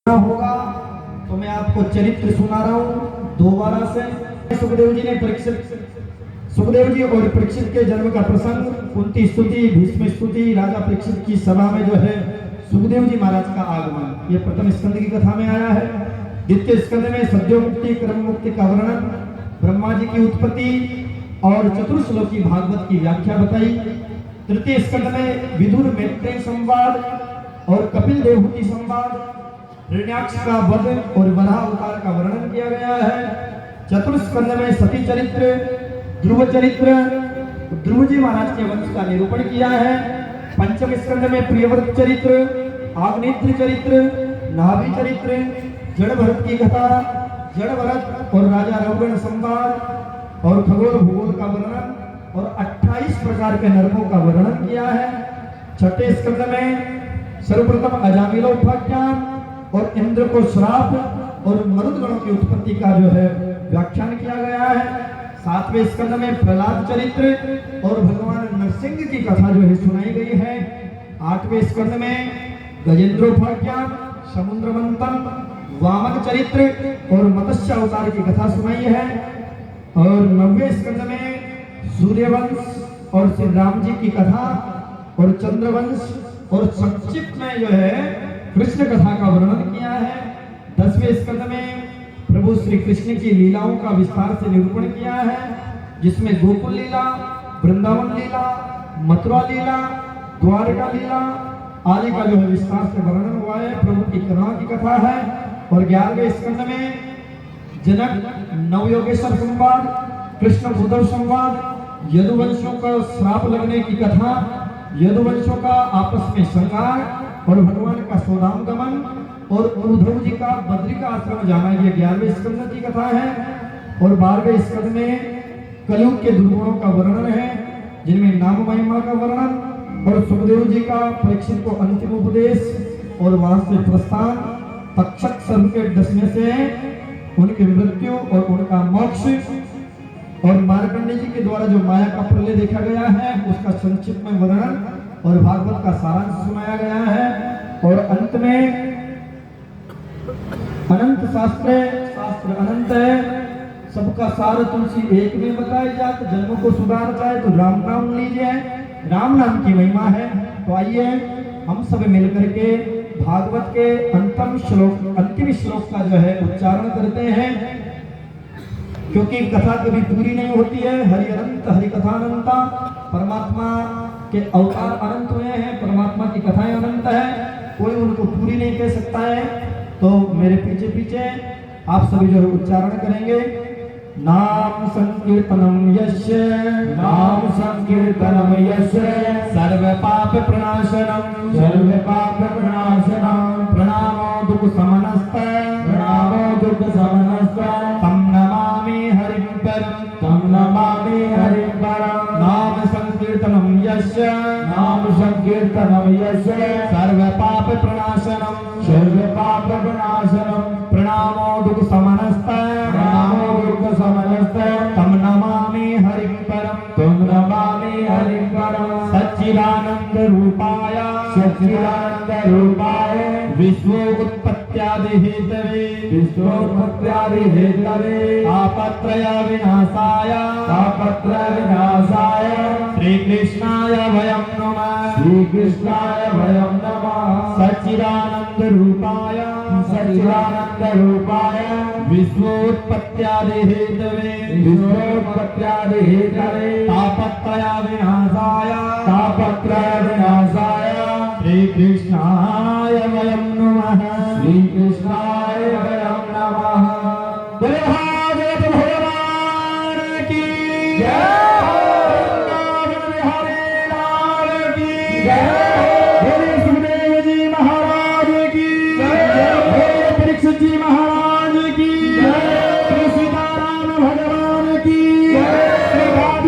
होगा तो मैं आपको चरित्र सुना रहा हूँ दोबारा से। सुखदेव जी ने सुखदेव जी और परीक्षित के जन्म का प्रसंग, कुंती स्तुति, भीष्म स्तुति, राजा परीक्षित की सभा में जो है सुखदेव जी महाराज का आगमन, ये प्रथम स्कंद की कथा में आया है। द्वितीय स्कंद में सद्यो मुक्ति, क्रम मुक्ति का वर्णन, ब्रह्मा जी की उत्पत्ति और चतुर्श्लोकी भागवत की व्याख्या बताई। तृतीय स्कंद में विदुर मैत्रेय संवाद और कपिल देवहूति संवाद, हिरण्याक्ष का वध और वराह अवतार का वर्णन किया गया है। चतुर्स्कंद में सती चरित्र, ध्रुव चरित्र, ध्रुव जी महाराज के वंश का निरूपण किया है। पंचम स्कंद में प्रियव्रत चरित्र, आग्नेत्र चरित्र, नाभि चरित्र, जड़ भरत की कथा, जड़ भरत और राजा रघुगण संवाद और खगोल भूगोल का वर्णन और 28 प्रकार के नरकों का वर्णन किया है। छठे स्कंद में सर्वप्रथम अजामिलोपाख्यान और इंद्र को श्राप और मरुदगणों की उत्पत्ति का जो है व्याख्यान किया गया है। सातवें स्कंद में प्रहलाद चरित्र और भगवान नरसिंह की कथा जो है सुनाई गई है। आठवें स्कंद में गजेंद्रोपाख्यान, समुद्र मंथन, वामन चरित्र और मत्स्य अवतार की कथा सुनाई है। और नौवें स्कंद में सूर्यवंश और श्री राम जी की कथा और चंद्रवंश और संक्षिप्त में जो है कृष्ण कथा का वर्णन किया है। 10वें स्कंद में प्रभु श्री कृष्ण की लीलाओं का विस्तार से निरूपण किया है, जिसमें गोकुल लीला, वृंदावन लीला, मथुरा लीला, द्वारका लीला आदि का जो है विस्तार से वर्णन हुआ है। प्रभु की करुणा की कथा है। और 11वें स्कंद में जनक नवयोगेश्वर संवाद, कृष्ण उद्धव संवाद, यदुवंशों का श्राप लगने की कथा, यदुवंशों का आपस में संघार और भगवान का स्वधाम गमन और उद्धव जी का बद्री का आश्रम जाना, ये 11वें स्कंद की कथा है। और 12वें स्कंद में कलयुग के दुर्गुणों का वर्णन है, जिनमें नाम महिमा का वर्णन और सुखदेव जी का परीक्षित को अंतिम उपदेश और वहां से प्रस्थान, तक्षक सर्प के डसने से उनकी मृत्यु और उनका मोक्ष और मार्कंडेय जी के द्वारा जो माया का प्रलय देखा गया है उसका संक्षिप्त में वर्णन और भागवत का सारांश सुनाया गया है। और अंत में अनंत शास्त्र अनंत है, सबका सार तुलसी एक में बताया जात, जन्म को सुधार चाहे तो राम नाम लीजिए, राम नाम की महिमा है। तो आइए हम सब मिलकर के भागवत के अंतिम श्लोक का जो है उच्चारण करते हैं, क्योंकि कथा कभी पूरी नहीं होती है। हरि अनंत हरि कथा अनंता, परमात्मा के अवतार अनंत हुए हैं, परमात्मा की कथाएं अनंत है, कोई उनको पूरी नहीं कह सकता है। तो मेरे पीछे पीछे आप सभी जो है उच्चारण करेंगे। नाम संकीर्तनम यस्य, नाम संकीर्तनम यस्य, सर्व पाप प्रणाशनम, सर्व पाप प्रणाशनम, प्रणामो दुख समनस्त, प्रणामो दुख समनस्त, तम नमामि हरिं परम, तम नमामि हरिं परम। नाम संकीर्तनम यस्य, नाम संकीर्तनम यस्य, सर्व पाप प्रणाशनम, सर्व पाप प्रणाशनम, प्रणामो दुख समनस्त, प्रणामो दुख समनस्त, तम नमामि हरिं परम, तम नमामि हरिं परम। सच्चिदानंद रूपाय, सच्चिदानंद रूपाय, विश्वोत्पत्त्यादि हेतवे, विश्वोत्पत्त्यादि हेतवे, तापत्रय विनाशाय, तापत्रय विनाशाय, श्री कृष्णाय वयं नमः, श्री कृष्णाय वयं नमः। सच्चिदानंद रूपाय, सच्चिदानंद रूपाय, विश्वोत्पत्त्यादि हेतवे, विश्वोत्पत्त्यादि हेतवे, तापत्रय विनाशाय, तापत्रय विनाशाय, श्री कृष्णाय वयं नमः, श्री कृष्णाय वयं नमः।